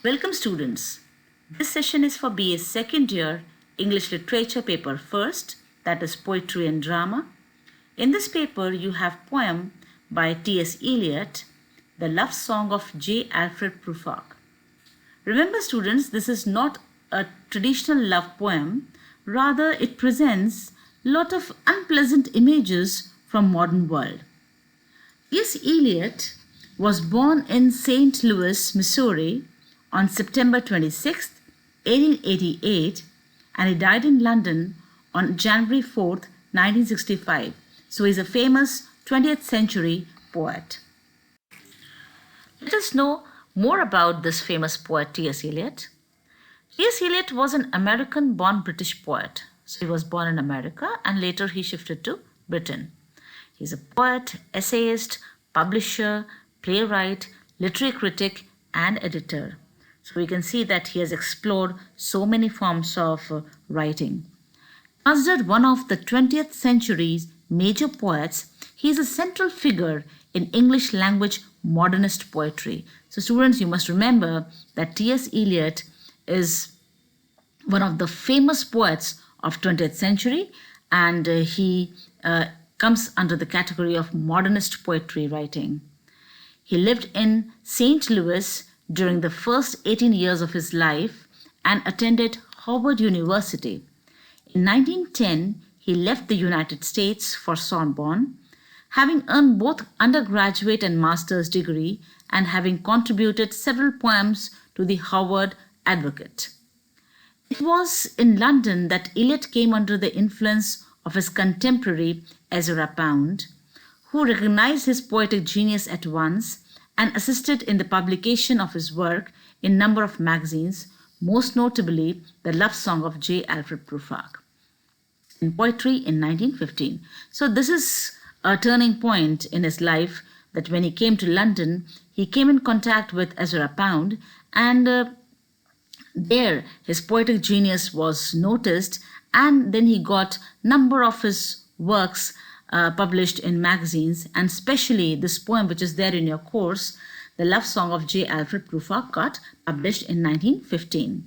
Welcome students. This session is for BA second year English Literature paper first, that is Poetry and Drama. In this paper you have poem by T.S. Eliot, The Love Song of J. Alfred Prufrock. Remember students, this is not a traditional love poem, rather it presents a lot of unpleasant images from modern world. T.S. Eliot was born in St. Louis, Missouri on September 26, 1888, and he died in London on January 4, 1965. So he's a famous 20th century poet. Let us know more about this famous poet T.S. Eliot. T.S. Eliot was an American-born British poet. So he was born in America and later he shifted to Britain. He's a poet, essayist, publisher, playwright, literary critic, and editor. So we can see that he has explored so many forms of writing. Considered one of the 20th century's major poets, he is a central figure in English language modernist poetry. So students, you must remember that T.S. Eliot is one of the famous poets of 20th century, and he comes under the category of modernist poetry writing. He lived in St. Louis during the first 18 years of his life and attended Howard University. In 1910, he left the United States for Sorbonne, having earned both undergraduate and master's degree and having contributed several poems to the Howard Advocate. It was in London that Eliot came under the influence of his contemporary Ezra Pound, who recognized his poetic genius at once and assisted in the publication of his work in a number of magazines, most notably The Love Song of J. Alfred Prufrock in Poetry in 1915. So this is a turning point in his life, that when he came to London, he came in contact with Ezra Pound, and there his poetic genius was noticed, and then he got number of his works published in magazines, and especially this poem which is there in your course, The Love Song of J. Alfred Prufrock, got published in 1915.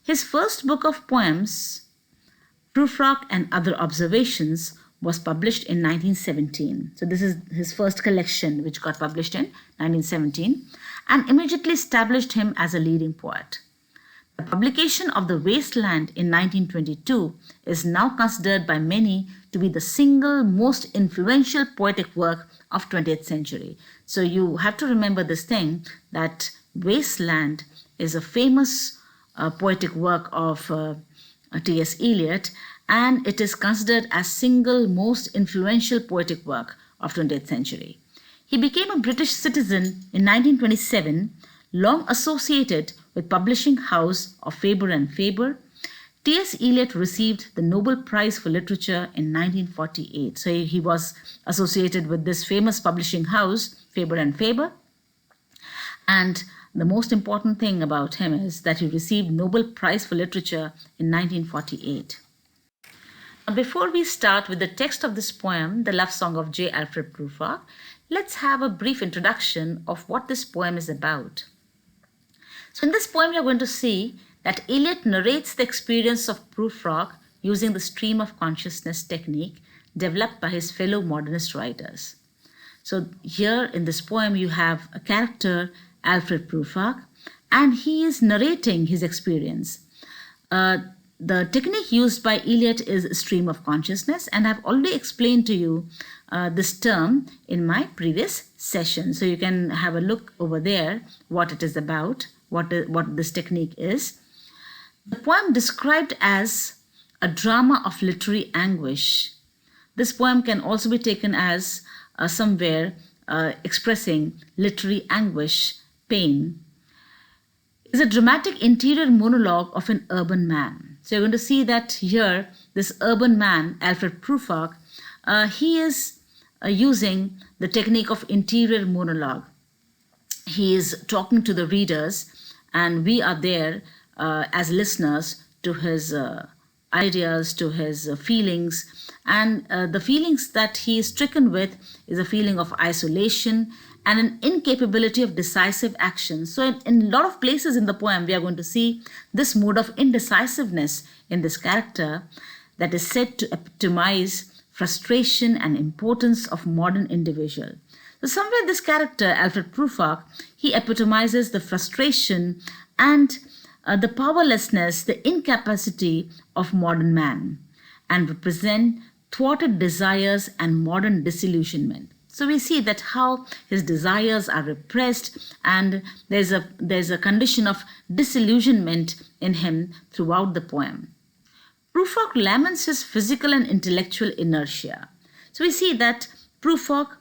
His first book of poems, Prufrock and Other Observations, was published in 1917. So this is his first collection which got published in 1917 and immediately established him as a leading poet. The publication of The Wasteland in 1922 is now considered by many to be the single most influential poetic work of 20th century. So you have to remember this thing, that Wasteland is a famous poetic work of T.S. Eliot, and it is considered as single most influential poetic work of 20th century. He became a British citizen in 1927, long associated with publishing house of Faber and Faber. T.S. Eliot received the Nobel Prize for Literature in 1948. So he was associated with this famous publishing house, Faber and Faber. And the most important thing about him is that he received Nobel Prize for Literature in 1948. Now, before we start with the text of this poem, The Love Song of J. Alfred Prufrock, let's have a brief introduction of what this poem is about. So in this poem, you're going to see that Eliot narrates the experience of Prufrock using the stream of consciousness technique developed by his fellow modernist writers. So here in this poem, you have a character, Alfred Prufrock, and he is narrating his experience. The technique used by Eliot is stream of consciousness, and I've already explained to you this term in my previous session. So you can have a look over there what it is about, what this technique is. The poem described as a drama of literary anguish. This poem can also be taken as somewhere expressing literary anguish, pain. Is a dramatic interior monologue of an urban man. So you're going to see that here, this urban man, Alfred Prufrock, he is using the technique of interior monologue. He is talking to the readers, and we are there as listeners to his ideas, to his feelings. And the feelings that he is stricken with is a feeling of isolation and an incapability of decisive action. So, in a lot of places in the poem, we are going to see this mood of indecisiveness in this character that is said to epitomize frustration and impotence of modern individual. So, somewhere this character, Alfred Prufrock, he epitomizes the frustration and the powerlessness, the incapacity of modern man, and represent thwarted desires and modern disillusionment. So we see that how his desires are repressed, and there's a condition of disillusionment in him throughout the poem. Prufrock laments his physical and intellectual inertia. So we see that Prufrock,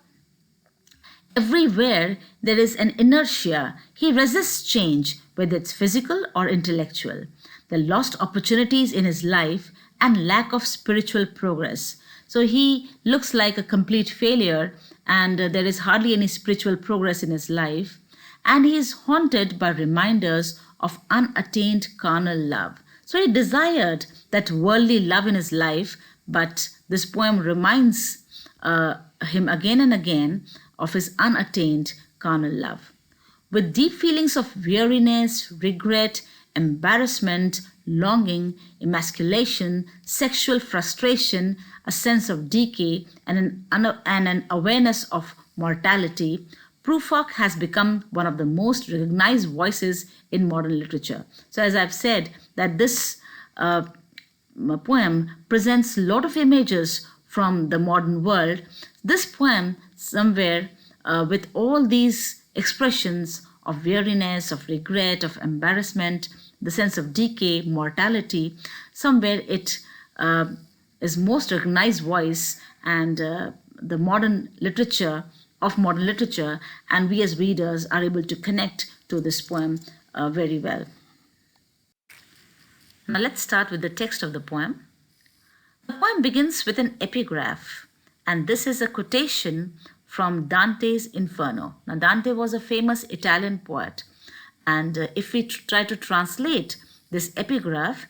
everywhere there is an inertia, he resists change, whether it's physical or intellectual. The lost opportunities in his life and lack of spiritual progress. So he looks like a complete failure, and there is hardly any spiritual progress in his life. And he is haunted by reminders of unattained carnal love. So he desired that worldly love in his life, but this poem reminds him again and again of his unattained carnal love. With deep feelings of weariness, regret, embarrassment, longing, emasculation, sexual frustration, a sense of decay, and an awareness of mortality, Prufrock has become one of the most recognized voices in modern literature. So, as I've said, that this poem presents a lot of images from the modern world. This poem, somewhere, with all these expressions of weariness, of regret, of embarrassment, the sense of decay, mortality, somewhere it is most recognized voice and the modern literature of modern literature, and we as readers are able to connect to this poem very well. Now let's start with the text of the poem. The poem begins with an epigraph, and this is a quotation from Dante's Inferno. Now Dante was a famous Italian poet, and if we try to translate this epigraph,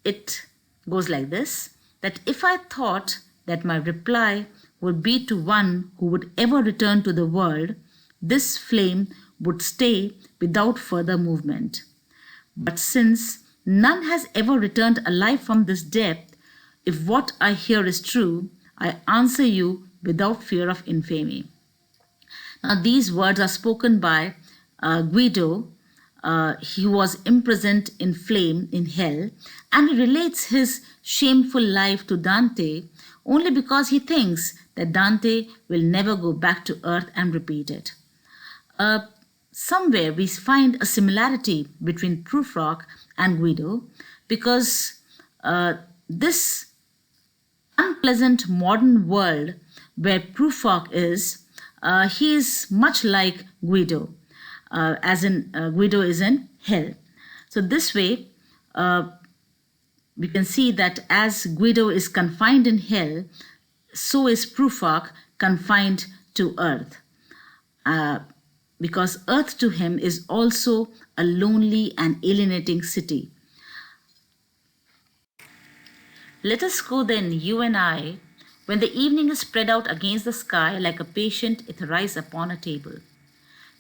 it goes like this, that if I thought that my reply would be to one who would ever return to the world, this flame would stay without further movement. But since none has ever returned alive from this depth, if what I hear is true, I answer you without fear of infamy. Now these words are spoken by Guido. He was imprisoned in flame in hell, and he relates his shameful life to Dante only because he thinks that Dante will never go back to earth and repeat it. Somewhere we find a similarity between Prufrock and Guido, because this unpleasant modern world where Prufrock is, he is much like Guido, as in Guido is in hell. So this way, we can see that as Guido is confined in hell, so is Prufrock confined to earth. Because earth to him is also a lonely and alienating city. Let us go then, you and I, when the evening is spread out against the sky like a patient etherized upon a table.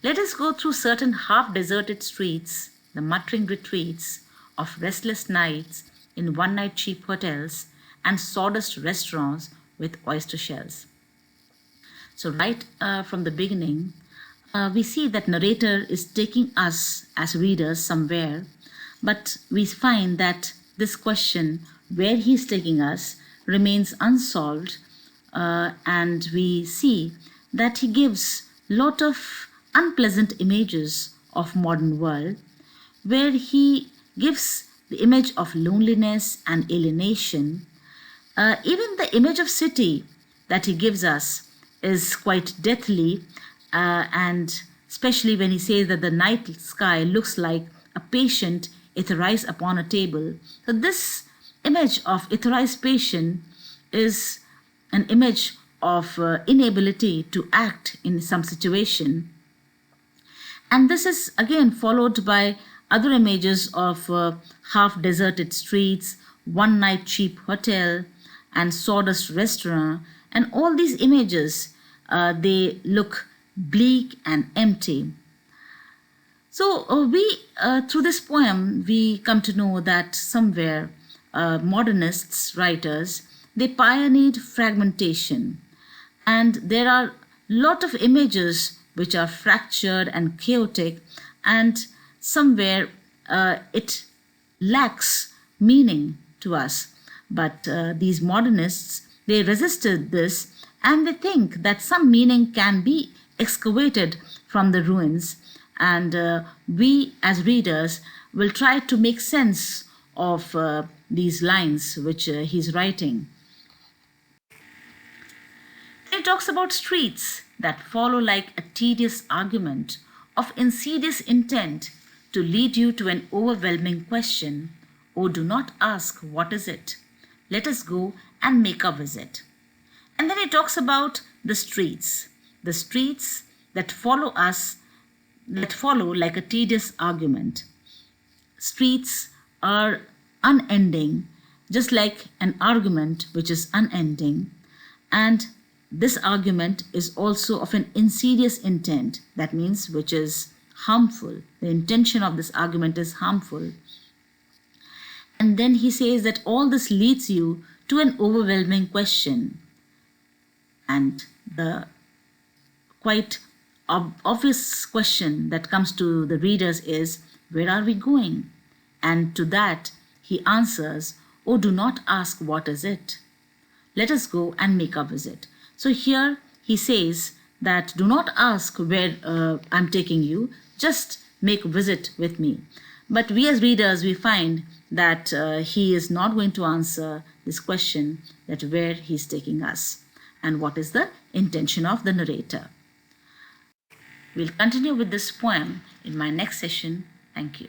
Let us go through certain half-deserted streets, the muttering retreats of restless nights in one-night cheap hotels and sawdust restaurants with oyster shells. So right from the beginning, we see that narrator is taking us as readers somewhere, but we find that this question, where he's taking us, remains unsolved, and we see that he gives a lot of unpleasant images of modern world, where he gives the image of loneliness and alienation. Even the image of city that he gives us is quite deathly, and especially when he says that the night sky looks like a patient etherized upon a table. So this image of etherized patient is an image of inability to act in some situation. And this is again followed by other images of half-deserted streets, one-night cheap hotel, and sawdust restaurant. And all these images, they look bleak and empty. So through this poem, we come to know that somewhere modernists, writers, they pioneered fragmentation, and there are lot of images which are fractured and chaotic, and somewhere it lacks meaning to us. But these modernists, they resisted this, and they think that some meaning can be excavated from the ruins, and we as readers will try to make sense of these lines which he's writing. Then he talks about streets that follow like a tedious argument of insidious intent to lead you to an overwhelming question. Oh, do not ask, what is it? Let us go and make a visit. And then he talks about the streets that follow us, that follow like a tedious argument. Streets are unending, just like an argument which is unending. And this argument is also of an insidious intent, that means which is harmful. The intention of this argument is harmful. And then he says that all this leads you to an overwhelming question. And the quite obvious question that comes to the readers is, where are we going? And to that he answers, oh, do not ask what is it. Let us go and make a visit. So here he says that do not ask where I'm taking you, just make a visit with me. But we as readers, we find that he is not going to answer this question, that where he's taking us and what is the intention of the narrator. We'll continue with this poem in my next session. Thank you.